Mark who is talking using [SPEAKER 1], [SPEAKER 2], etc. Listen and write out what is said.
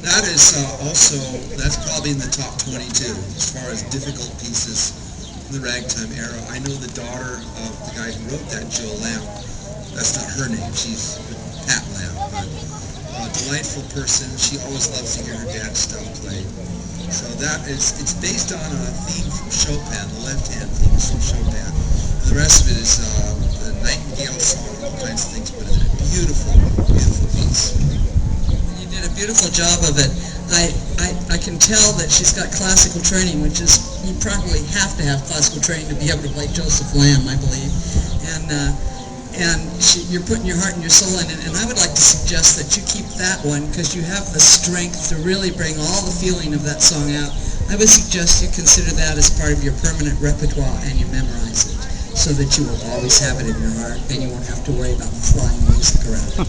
[SPEAKER 1] That is that's probably in the top 22 as far as difficult pieces in the ragtime era. I know the daughter of the guy who wrote that, Jill Lamb. That's not her name, she's Pat Lamb, but a delightful person. She always loves to hear her dad's stuff played. So it's based on a theme from Chopin, the left-hand theme is from Chopin. And the rest of it is the nightingale song, all kinds of things, but it's a beautiful, beautiful piece.
[SPEAKER 2] Did a beautiful job of it. I can tell that she's got classical training, which is, you probably have to have classical training to be able to play Joseph Lamb, I believe. And you're putting your heart and your soul in it. And I would like to suggest that you keep that one because you have the strength to really bring all the feeling of that song out. I would suggest you consider that as part of your permanent repertoire and you memorize it so that you will always have it in your heart and you won't have to worry about flying music around.